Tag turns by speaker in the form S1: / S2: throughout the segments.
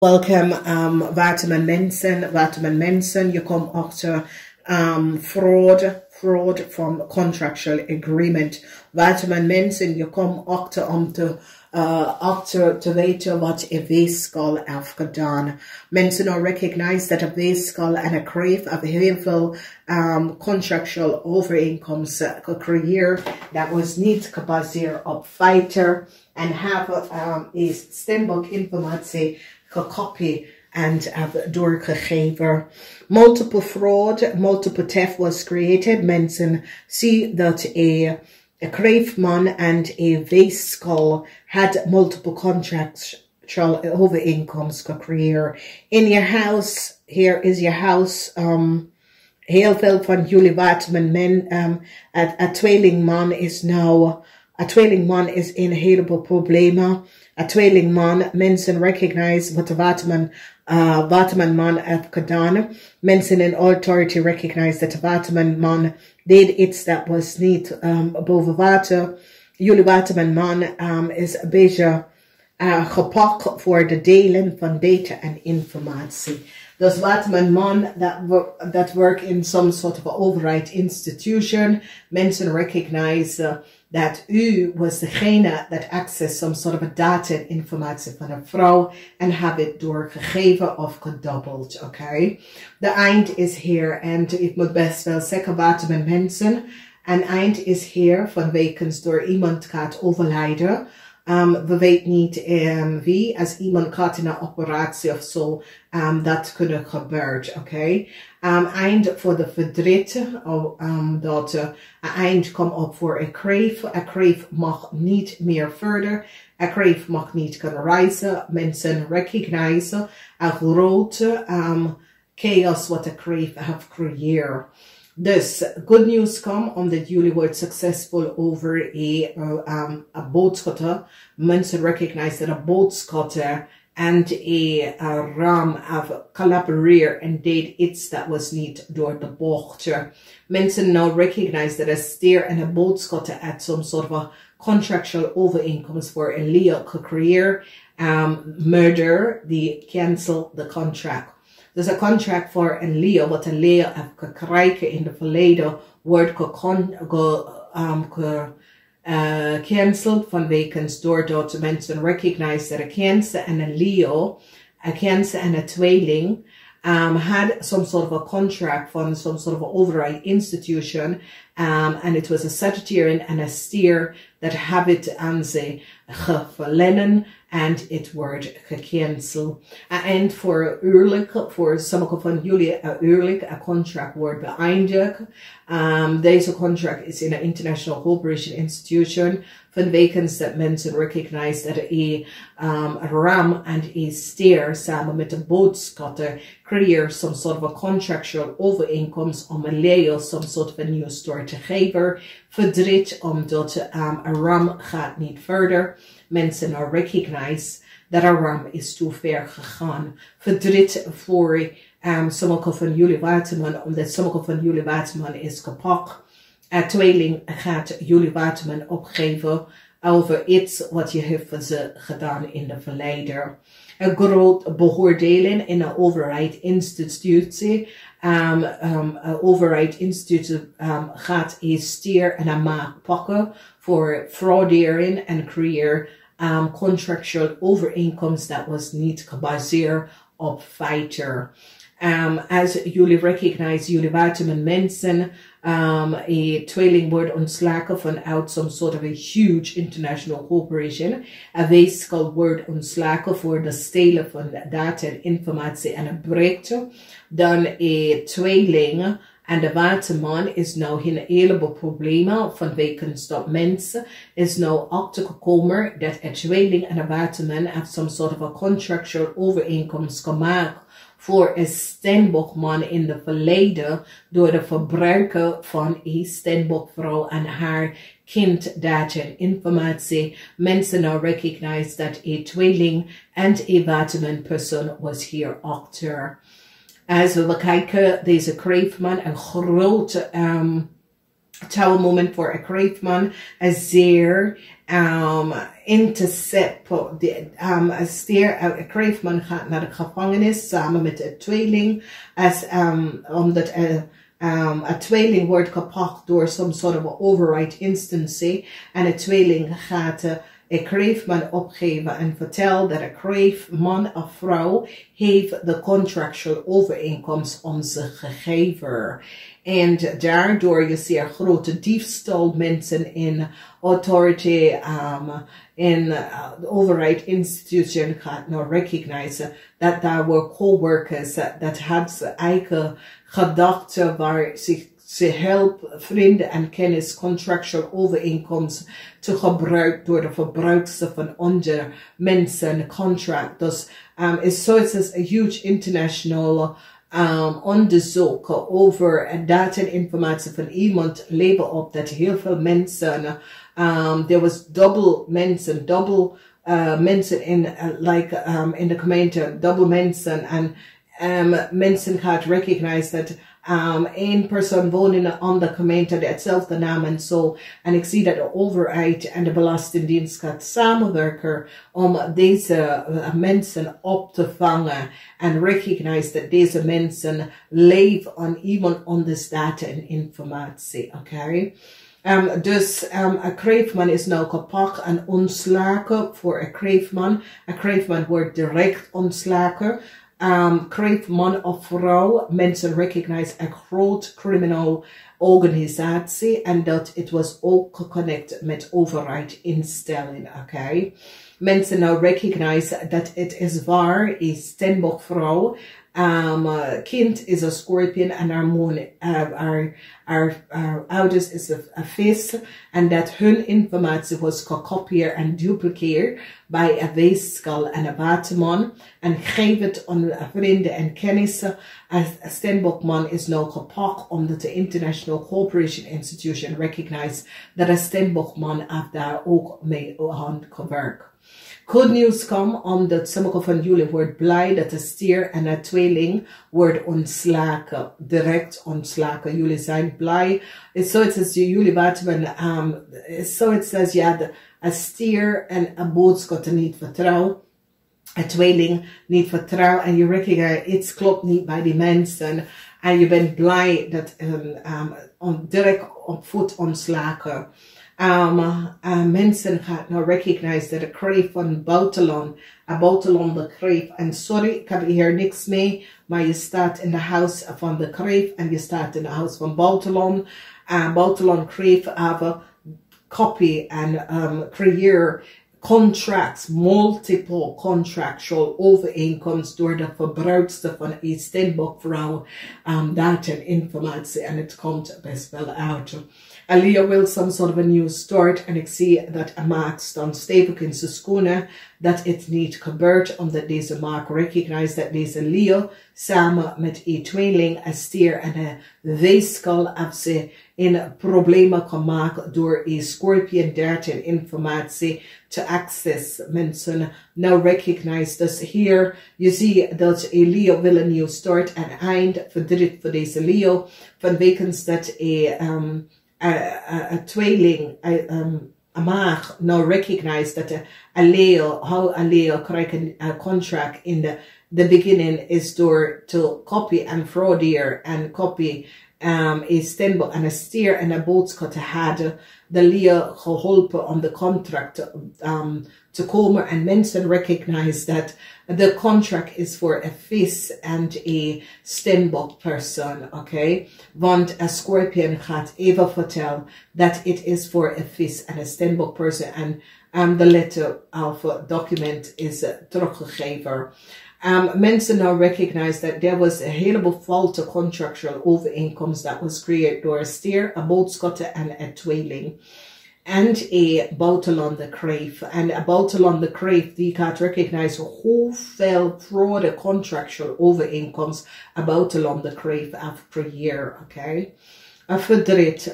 S1: Welcome, waterman mensen. Je komt achter fraud from contractual agreement. Waterman mensen, je komt achter om te weten wat een weeskal heeft gedaan. Mensen nou recognize dat een weeskal en een kreef of heel veel contractual overeenkomsten gecreëerd. Dat was niet gebaseerd op feiten en hebben is stembok informatie gekopieerd en doorgegeven. Multiple fraud, multiple theft was created. Mensen zien dat een kreefman en een weeskal had multiple contractual overeenkomsten gecreëerd. In je huis, hier is je huis. Heel veel van jullie waterman een tweelingman is nou. Een tweelingman is in een heleboel problemen. Een tweelingman, mensen recognize wat de waterman heeft gedaan. Mensen in authority recognize dat de waterman deed iets dat was niet boven water. Jullie waterman is een beetje gepakt voor de delen van data en informatie. Dus waterman that work in some sort of overheid institution. Mensen recognize dat u was degene dat access some sort of data en informatie van een vrouw en heb het doorgegeven of gedobbeld, oké? De eind is hier en ik moet best wel zeggen waterman mensen. Een eind is hier vanwege door iemand gaat overlijden. We weten niet wie, als iemand gaat in een operatie of zo, dat kunnen gebeuren, oké? Eind voor de verdriet, dat een eind komt op voor een kreef. Een kreef mag niet meer verder. Een kreef mag niet gaan reizen. Mensen recognize een grote chaos wat de kreef heeft gecreëerd. Dus, good news komt omdat jullie worden succesvol over een boodschatter. Mensen recognize dat een boodschatter en een ram have collaboreerd en deed iets dat was niet door de bocht. Mensen now recognize dat een steer en een boodschatter had some sort of contractual overeenkomst voor een Leo gecreëerd. Murder, die cancel the contract. Dus een contract voor een Leo, wat een Leo heeft gekregen in het verleden, wordt gecanceld vanwege doordat mensen recognize dat een Cancer en een Leo, een Cancer en een tweeling, had some sort of a contract from some sort of override institution, and it was a Sagittarian and a steer that have it aan ze geverlennen and it wordt gecanceld. En voor huwelijk, voor sommige van jullie huwelijk, een contract wordt beëindigd. Deze contract is in een international cooperation institution. Vanwege dat mensen recognize dat een ram en een steer samen met een boodschatter creëert some sort of a contractual overeenkomst om een Leo some sort of a new story te geven. Verdriet omdat een ram gaat niet verder. Mensen recognize dat een ram is te ver gegaan. Verdriet voor sommige van jullie waterman, omdat sommige van jullie waterman is gepakt. Een tweeling gaat jullie waterman opgeven over iets wat je heeft voor ze gedaan in de verleden. Een groot beoordeling in een overheidsinstitutie. Een overheidsinstitutie gaat een steer en een maag pakken voor frauderen en creëren contractual overeenkomst dat was niet gebaseerd op feiten. As jullie recognize, jullie waterman mensen, een tweeling wordt ontslagen vanuit some sort of a huge international corporation. Een weeskal wordt ontslagen voor de stelen van data en informatie en een breekte. Dan een tweeling en de waterman is nou in een heleboel problemen vanwege dat mensen is nou achtergekomen dat een tweeling en een waterman heeft some sort of a contractual overeenkomst gemaakt voor een steenbokman in het verleden door de verbruiken van een steenbokvrouw en haar kind data en informatie. Mensen nou recognize dat een tweeling en een waterman persoon was hier achter. Als we kijken, deze kreefman, een grote moment voor een kreefman, een zeer intercept de stier Kreefman gaat naar de gevangenis samen met een tweeling omdat een tweeling wordt gepakt door some sort of override instancy en een tweeling gaat een kreefman opgeven en vertelt dat een kreefman of vrouw heeft de contractual overeenkomst om zich gegeven. En daardoor je ziet grote diefstal mensen in authority, in the override institution gaat nou recognizen dat daar were coworkers dat had eigen gedachten waar ze helpen vrienden en kennis contractual overeenkomst te gebruiken door de verbruikster van andere mensen contract. Dus het is een huge international onderzoek over data en informatie van iemand leven op dat heel veel mensen there was double mensen in in de gemeente double mensen en mensen gaat recognize dat één persoon woont in een andere gemeente die hetzelfde naam en zo. En ik zie dat de overheid en de belastingdienst gaat samenwerken om deze mensen op te vangen en recognize dat deze mensen leven aan iemand anders data en informatie. Oké? Dus een kreefman is nou gepakt en ontslagen voor een kreefman. Een kreefman wordt direct ontslagen. Kreefman of vrouw, mensen recognize een groot criminal organisatie en dat het was ook geconnect met overheidinstellingen. Oké? Mensen nou recognize dat het is waar, is Stenbock-vrouw. Kind is een scorpion en haar ouders is een vis en dat hun informatie was gekopieerd en dupliceerd bij een weeskal en een waterman en geef het aan vrienden en kennissen. Een Stenbockman is nou gepakt omdat de International Cooperation Institution recognized dat een Stenbockman heeft daar ook mee aan gewerkt. Good news komt omdat sommige van jullie wordt blij dat de stier en de tweeling wordt ontslagen, direct ontslagen. Jullie zijn blij. Het is zoiets als jullie waterman, zoiets als een stier en een boodschap niet vertrouwen. Een tweeling niet vertrouwen en je recognize iets klopt niet bij die mensen. En je bent blij dat direct op voet ontslagen. Mensen gaan nou recognize dat de kreef van buitenland, de kreef. En sorry, ik heb hier niks mee, maar je staat in de huis van de kreef en je staat in de huis van buitenland. Buitenland kreef hebben copy en creëer contracts, multiple contractual overeenkomst door de verbruikster van een Stenbock-vrouw, data en informatie en het komt best wel uit. En Leo wil some sort of a new start en ik zie dat Max dan stevig in zijn schoenen dat het niet gebeurt omdat deze Max recognize dat deze Leo samen met een tweeling, een stier en een weeskal heeft ze in problemen gemaakt door een scorpion data en informatie te access. Mensen nou recognize dus hier je ziet dat een Leo wil een new start en eind verdriet voor deze Leo vanwege dat een tweeling, een maag, nou recognize dat een Leo krijgt een contract in de beginning is door te copy en frauderen en copy een Stenbock en een stier en een boodschap te hadden, de Leo geholpen om de contract te komen en mensen recognize dat de contract is voor een vis en een Stenbock persoon, oké? Want een scorpion gaat even vertellen dat het is voor een vis en een Stenbock persoon en de letter of document is teruggegeven. Mensen now recognize that there was a heleboel foute contractual overeenkomst that was created door een stier, een boodschatter en een tweeling. En een buitenlander kreef. En een buitenlander kreef die gaat recognize hoeveel fraude contractual overeenkomst een buitenlander kreef heeft creëerd. Oké?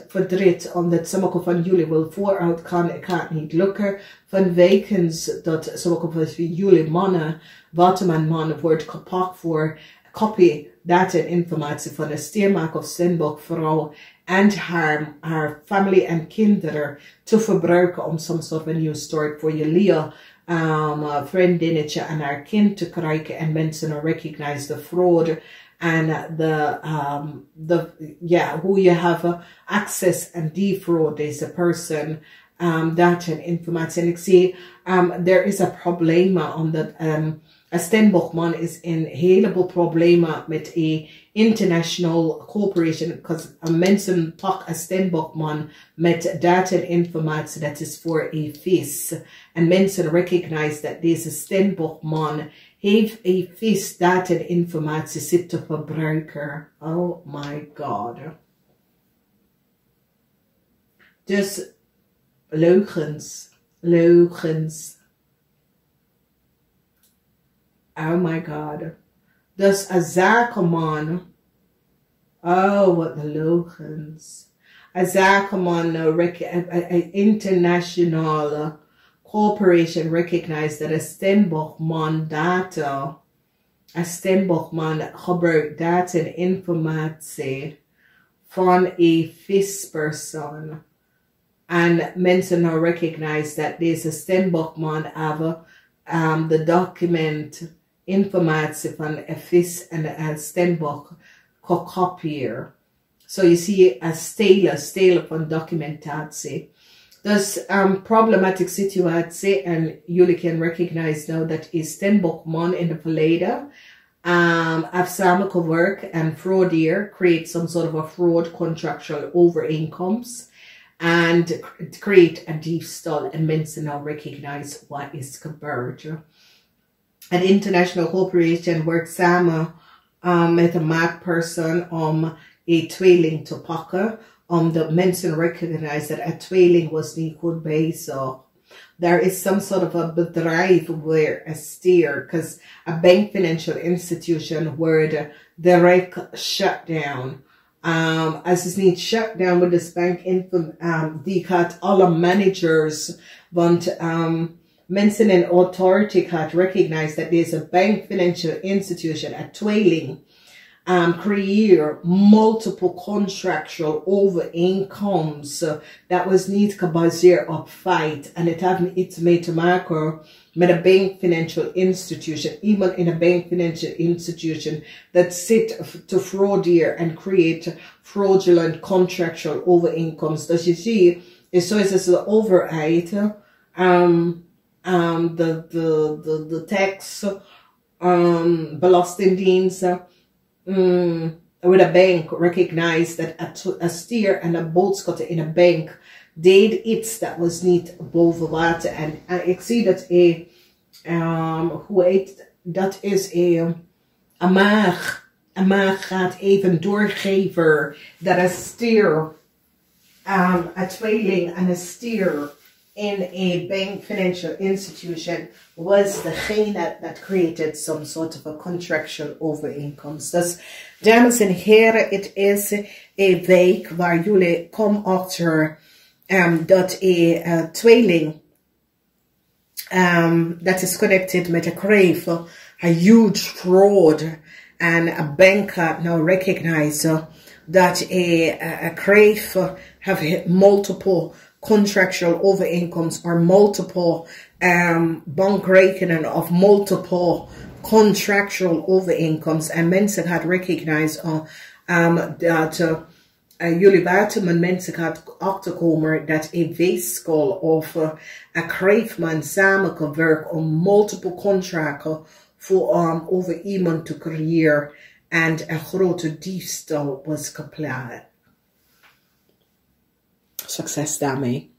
S1: Verdriet, omdat sommige van jullie wil vooruit gaan, het gaat niet lukken. Vanwege dat sommige van jullie mannen, waterman mannen, wordt gepakt voor copy, data en informatie van een stiermaak of Stenbock vrouw en haar family en kinderen te verbruiken om soms soort van nieuw start voor je Leo vriendinnetje en haar kind te krijgen en mensen recognize the fraud and who you have access and defraud deze person data en informatie. En ik zie there is a problema omdat een Stenbockman is in heleboel problemen met een international corporation, because mensen pak een Stenbockman met data en informatie dat is voor een vis. En mensen recognize dat deze Stenbockman heeft een vis data en informatie zit te verbruiken. Oh my god. Dus leugens. Oh my god. Dus een zakenman. Oh, wat de leugens. Een zakenman, een internationale corporation recognize dat een Stenbockman data. Een Stenbockman gebruikt data en informatie van een vispersoon. En mensen nou recognize dat deze Stenbockman hebben de document informatie van een vis en een Stenbock kopiëren. So you see a stelen van documentatie. Dus problematic situatie en jullie can recognize now that is Stenbockman in het verleden have samengewerkt en fraudeer, create some sort of a fraud contractual overeenkomst. And create a diefstal and mensen now recognize what is gebeurd. An international corporation workt samen met een maakperson om een tweeling te pakken. Omdat mensen recognize that a tweeling was niet goed bezig. There is some sort of a bedrijf where a steer, because a bank financial institution where direct shut down. Als het niet shut down with this bank die gaat alle managers, want mensen in authority gaat recognize that there's a bank financial institution, a tweeling, creëer multiple contractual overeenkomsten dat was niet gebaseerd op feit. En het heeft iets mee te maken met een bank financial institution. Iemand in een bank financial institution that zit te frauderen en create fraudulent contractual overeenkomsten. Dus je ziet, is zoals de overheid, de tax, belastingdiensten, with a bank recognize that a steer en een boodschatter in een bank deed iets dat was niet boven water. En ik zie dat hoe heet dat is een maag. Een maag gaat even doorgeven dat een steer, een tweeling en een steer in a bank financial institution was degene that created some sort of a contractual overeenkomst. Dus, dames en heren, het is een week waar jullie komen achter dat een tweeling that is connected met a crave, a huge fraud, and a bank now recognize that a crave have multiple contractual overeenkomsten or multiple bankrekeningen of multiple contractual overeenkomsten. En mensen gaat recognize dat jullie WATERMAN mensen gaat achterkomen dat een weeskal of een kreefman samen kan werken om multiple contracten voor over iemand te creëren en een grote diefstal was gepland. Succes daarmee.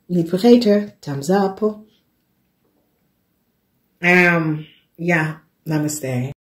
S1: Niet vergeten, thumbs up. Ja, namaste.